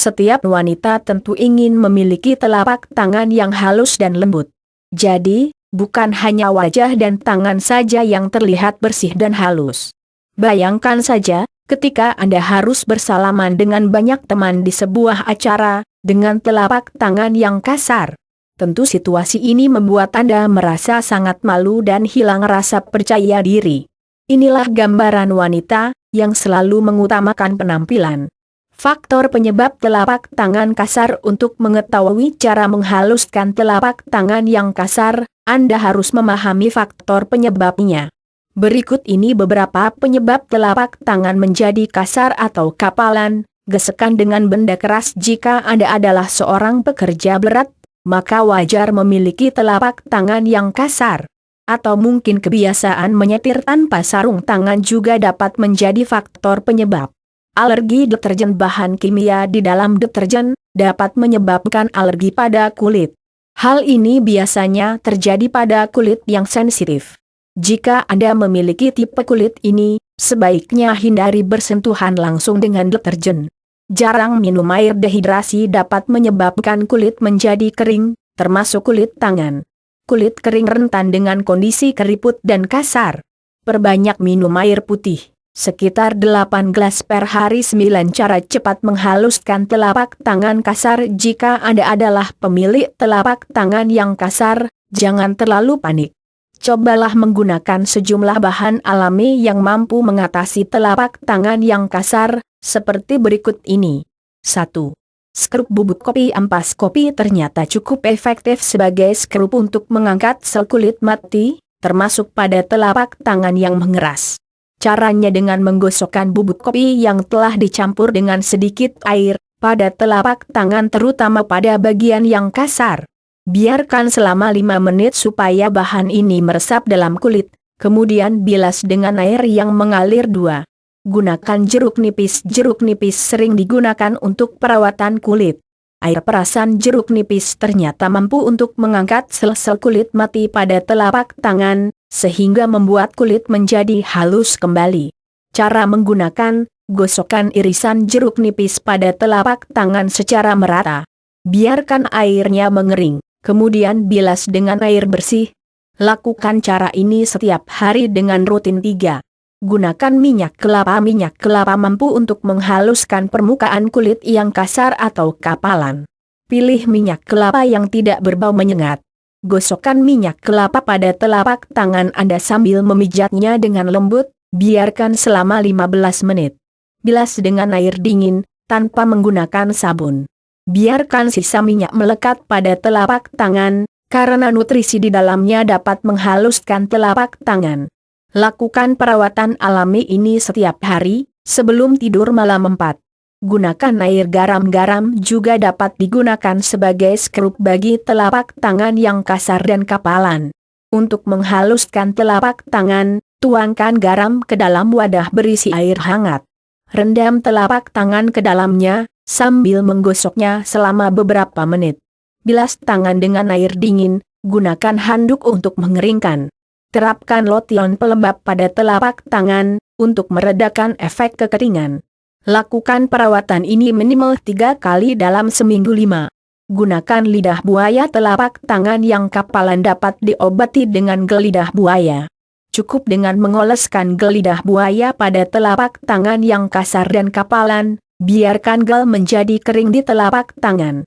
Setiap wanita tentu ingin memiliki telapak tangan yang halus dan lembut. Jadi, bukan hanya wajah dan tangan saja yang terlihat bersih dan halus. Bayangkan saja, ketika Anda harus bersalaman dengan banyak teman di sebuah acara, dengan telapak tangan yang kasar. Tentu situasi ini membuat Anda merasa sangat malu dan hilang rasa percaya diri. Inilah gambaran wanita yang selalu mengutamakan penampilan. Faktor penyebab telapak tangan kasar. Untuk mengetahui cara menghaluskan telapak tangan yang kasar, Anda harus memahami faktor penyebabnya. Berikut ini beberapa penyebab telapak tangan menjadi kasar atau kapalan. Gesekan dengan benda keras. Jika Anda adalah seorang pekerja berat, maka wajar memiliki telapak tangan yang kasar. Atau mungkin kebiasaan menyetir tanpa sarung tangan juga dapat menjadi faktor penyebab. Alergi deterjen. Bahan kimia di dalam deterjen dapat menyebabkan alergi pada kulit. Hal ini biasanya terjadi pada kulit yang sensitif. Jika Anda memiliki tipe kulit ini, sebaiknya hindari bersentuhan langsung dengan deterjen. Jarang minum air. Dehidrasi dapat menyebabkan kulit menjadi kering, termasuk kulit tangan. Kulit kering rentan dengan kondisi keriput dan kasar. Perbanyak minum air putih, sekitar 8 gelas per hari. 9 cara cepat menghaluskan telapak tangan kasar. Jika Anda adalah pemilik telapak tangan yang kasar, jangan terlalu panik. Cobalah menggunakan sejumlah bahan alami yang mampu mengatasi telapak tangan yang kasar, seperti berikut ini. 1. Skrup bubuk kopi. Ampas kopi ternyata cukup efektif sebagai skrup untuk mengangkat sel kulit mati, termasuk pada telapak tangan yang mengeras. Caranya dengan menggosokkan bubuk kopi yang telah dicampur dengan sedikit air pada telapak tangan, terutama pada bagian yang kasar. Biarkan selama 5 menit supaya bahan ini meresap dalam kulit, kemudian bilas dengan air yang mengalir. 2. Gunakan jeruk nipis. Jeruk nipis sering digunakan untuk perawatan kulit. Air perasan jeruk nipis ternyata mampu untuk mengangkat sel-sel kulit mati pada telapak tangan, sehingga membuat kulit menjadi halus kembali. Cara menggunakan: gosokkan irisan jeruk nipis pada telapak tangan secara merata. Biarkan airnya mengering, kemudian bilas dengan air bersih. Lakukan cara ini setiap hari dengan rutin. 3. Gunakan minyak kelapa. Minyak kelapa mampu untuk menghaluskan permukaan kulit yang kasar atau kapalan. Pilih minyak kelapa yang tidak berbau menyengat. Gosokkan minyak kelapa pada telapak tangan Anda sambil memijatnya dengan lembut, biarkan selama 15 menit. Bilas dengan air dingin, tanpa menggunakan sabun. Biarkan sisa minyak melekat pada telapak tangan, karena nutrisi di dalamnya dapat menghaluskan telapak tangan. Lakukan perawatan alami ini setiap hari, sebelum tidur malam. 4. Gunakan air garam. Garam juga dapat digunakan sebagai skrup bagi telapak tangan yang kasar dan kapalan. Untuk menghaluskan telapak tangan, tuangkan garam ke dalam wadah berisi air hangat. Rendam telapak tangan ke dalamnya, sambil menggosoknya selama beberapa menit. Bilas tangan dengan air dingin, gunakan handuk untuk mengeringkan. Terapkan lotion pelembab pada telapak tangan, untuk meredakan efek kekeringan. Lakukan perawatan ini minimal 3 kali dalam seminggu. 5. Gunakan lidah buaya. Telapak tangan yang kapalan dapat diobati dengan gel lidah buaya. Cukup dengan mengoleskan gel lidah buaya pada telapak tangan yang kasar dan kapalan, biarkan gel menjadi kering di telapak tangan.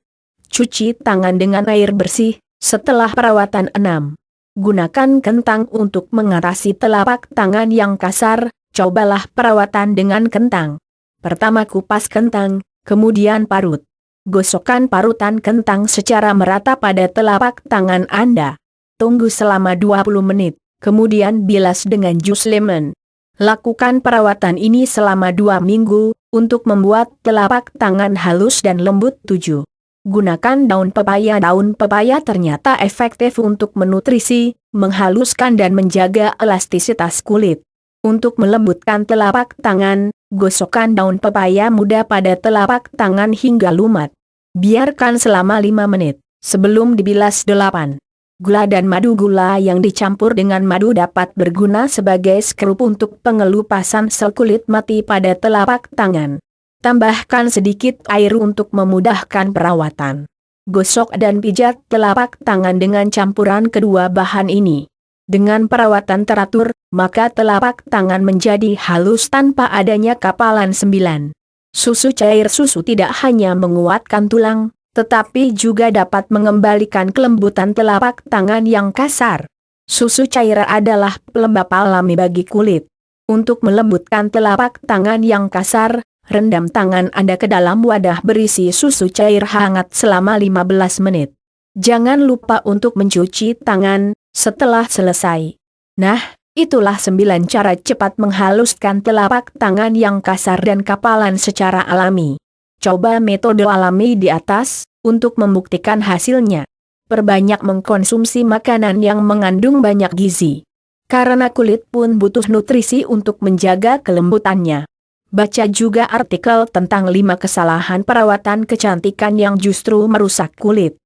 Cuci tangan dengan air bersih, setelah perawatan. 6. Gunakan kentang untuk mengatasi telapak tangan yang kasar. Cobalah perawatan dengan kentang. Pertama kupas kentang, kemudian parut. Gosokkan parutan kentang secara merata pada telapak tangan Anda. Tunggu selama 20 menit, kemudian bilas dengan jus lemon. Lakukan perawatan ini selama 2 minggu, untuk membuat telapak tangan halus dan lembut. 7. Gunakan daun pepaya. Daun pepaya ternyata efektif untuk menutrisi, menghaluskan dan menjaga elastisitas kulit. Untuk melembutkan telapak tangan, gosokkan daun pepaya muda pada telapak tangan hingga lumat. Biarkan selama 5 menit, sebelum dibilas. 8. Gula dan madu. Gula yang dicampur dengan madu dapat berguna sebagai skrup untuk pengelupasan sel kulit mati pada telapak tangan. Tambahkan sedikit air untuk memudahkan perawatan. Gosok dan pijat telapak tangan dengan campuran kedua bahan ini. Dengan perawatan teratur, maka telapak tangan menjadi halus tanpa adanya kapalan 9. Susu cair susu tidak hanya menguatkan tulang, tetapi juga dapat mengembalikan kelembutan telapak tangan yang kasar. Susu cair adalah pelembab alami bagi kulit. Untuk melembutkan telapak tangan yang kasar, rendam tangan Anda ke dalam wadah berisi susu cair hangat selama 15 menit. Jangan lupa untuk mencuci tangan setelah selesai. Nah, itulah 9 cara cepat menghaluskan telapak tangan yang kasar dan kapalan secara alami. Coba metode alami di atas untuk membuktikan hasilnya. Perbanyak mengkonsumsi makanan yang mengandung banyak gizi. Karena kulit pun butuh nutrisi untuk menjaga kelembutannya. Baca juga artikel tentang 5 kesalahan perawatan kecantikan yang justru merusak kulit.